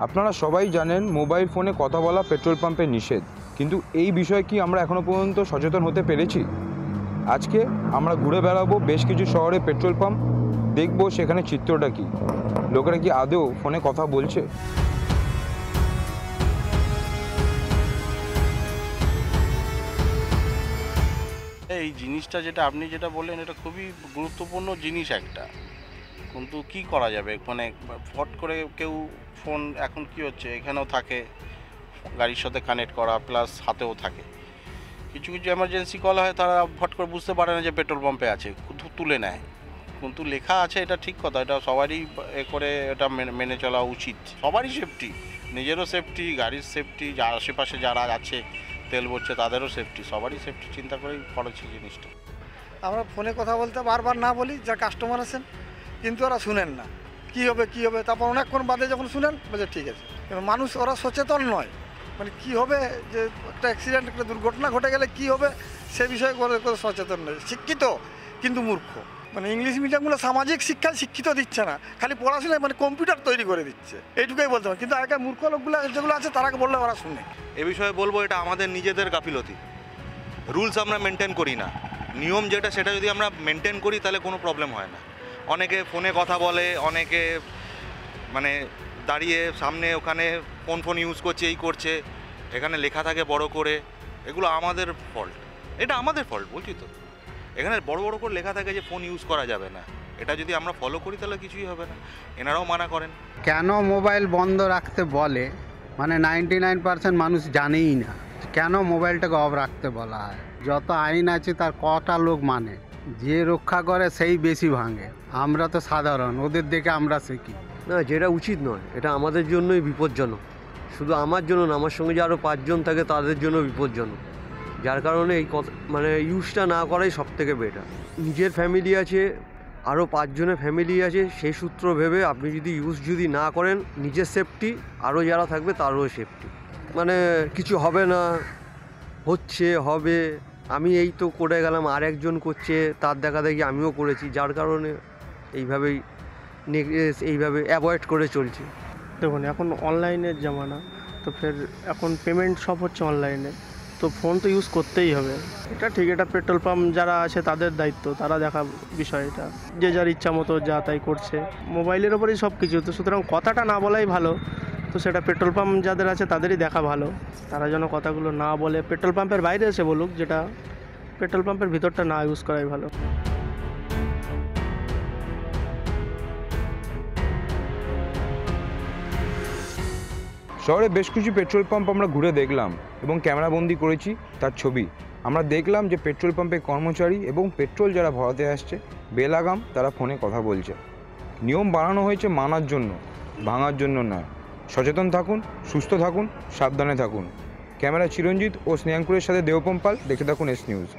আপনারা সবাই জানেন মোবাইল ফোনে কথা বলা পেট্রোল পাম্পে নিষেধ, কিন্তু এই বিষয়ে কি আমরা এখনও পর্যন্ত সচেতন হতে পেরেছি? আজকে আমরা ঘুরে বেড়াবো বেশ কিছু শহরে পেট্রোল পাম্প, দেখব সেখানে চিত্রটা কি, লোকেরা কি আদৌ ফোনে কথা বলছে। এই জিনিসটা আপনি যেটা বললেন এটা খুবই গুরুত্বপূর্ণ জিনিস একটা, কিন্তু কি করা যাবে মানে ফট করে কেউ ফোন এখন কি হচ্ছে এখানেও থাকে, গাড়ির সাথে কানেক্ট করা প্লাস হাতেও থাকে। কিছু কিছু এমার্জেন্সি কল হয়, তারা ফট করে বুঝতে পারে না যে পেট্রোল পাম্পে আছে, তুলে নেয়। কিন্তু লেখা আছে এটা ঠিক কথা, এটা সবারই এ করে এটা মেনে চলা উচিত। সবারই সেফটি, নিজেরও সেফটি, গাড়ির সেফটি, যার আশেপাশে যারা আছে তেল ভরছে তাদেরও সেফটি, সবারই সেফটি চিন্তা করেই করেছি জিনিসটা। আমরা ফোনে কথা বলতে বারবার না বলি, যার কাস্টমার আছেন, কিন্তু ওরা শুনেন না। কী হবে তারপর অনেকক্ষণ বাদে যখন শুনেন বলছে ঠিক আছে, কিন্তু মানুষ ওরা সচেতন নয়। মানে কী হবে, যে একটা অ্যাক্সিডেন্ট, একটা দুর্ঘটনা ঘটে গেলে কি হবে সে বিষয়ে করে সচেতন নয়। শিক্ষিত কিন্তু মূর্খ। মানে ইংলিশ মিডিয়ামগুলো সামাজিক শিক্ষায় শিক্ষিত দিচ্ছে না, খালি পড়াশোনায় মানে কম্পিউটার তৈরি করে দিচ্ছে, এইটুকুই বলতে হবে। কিন্তু আগেকার মূর্খ লোকগুলো যেগুলো আছে তারাকে বললে ওরা শুনে। এ বিষয়ে বলবো এটা আমাদের নিজেদের গাফিলতি। রুলস আমরা মেনটেন করি না, নিয়ম যেটা সেটা যদি আমরা মেনটেন করি তাহলে কোনো প্রবলেম হয় না। অনেকে ফোনে কথা বলে, অনেকে মানে দাঁড়িয়ে সামনে ওখানে ফোন ইউজ করছে, এই করছে, এখানে লেখা থাকে বড় করে, এগুলো আমাদের ফল্ট। এটা আমাদের ফল্ট বলছি তো, এখানে বড় করে লেখা থাকে যে ফোন ইউজ করা যাবে না। এটা যদি আমরা ফলো করি তাহলে কিছুই হবে না, এনারাও মানা করেন। কেন মোবাইল বন্ধ রাখতে বলে, মানে 99% মানুষ জানেই না কেন মোবাইলটাকে অফ রাখতে বলা হয়। যত আইন আছে তার কটা লোক মানে, যে রক্ষা করে সেই বেশি ভাঙে। আমরা তো সাধারণ, ওদের দেখে আমরা শিখি না, যেটা উচিত নয়, এটা আমাদের জন্যই বিপজ্জনক। শুধু আমার জন্য না, আমার সঙ্গে যে আরও 5 জন থাকে তাদের জন্য বিপজ্জনক। যার কারণে এই কথা মানে ইউজটা না করাই সবথেকে বেটার। নিজের ফ্যামিলি আছে, আরও 5 জনের ফ্যামিলি আছে, সেই সূত্র ভেবে আপনি যদি ইউজ না করেন, নিজের সেফটি, আরও যারা থাকবে তারও সেফটি। মানে কিছু হবে না, হবে, আমি এই তো করে গেলাম, আর একজন করছে, তার দেখা দেখি আমিও করেছি, যার কারণে এইভাবে অ্যাভয়েড করে চলছি। দেখুন, এখন অনলাইনের জামানা, তো ফের এখন পেমেন্ট সব হচ্ছে অনলাইনে, তো ফোন তো ইউজ করতেই হবে। এটা ঠিক, এটা পেট্রোল পাম্প যারা আছে তাদের দায়িত্ব, তারা দেখা বিষয়। এটা যে যার ইচ্ছা মতো যা তাই করছে, মোবাইলের ওপরেই সব কিছু। তো সুতরাং কথাটা না বলাই ভালো। তো সেটা পেট্রোল পাম্প যাদের আছে তাদেরই দেখা ভালো, তারা যেন কথাগুলো না বলে, পেট্রোল পাম্পের বাইরে এসে বলুক, যেটা পেট্রোল পাম্পের ভিতরটা না ইউজ করাই ভালো। শহরে বেশ কিছু পেট্রোল পাম্প আমরা ঘুরে দেখলাম এবং ক্যামেরাবন্দি করেছি তার ছবি। আমরা দেখলাম যে পেট্রোল পাম্পের কর্মচারী এবং পেট্রোল যারা ভরাতে আসছে বেলাগাম তারা ফোনে কথা বলছে। নিয়ম বানানো হয়েছে মানার জন্য, ভাঙার জন্য নয়। সচেতন থাকুন, সুস্থ থাকুন, সাবধানে থাকুন। ক্যামেরা চিরঞ্জিত ও স্নেহাঙ্কুরের সাথে দেবপম পাল, দেখে থাকুন এস নিউজ।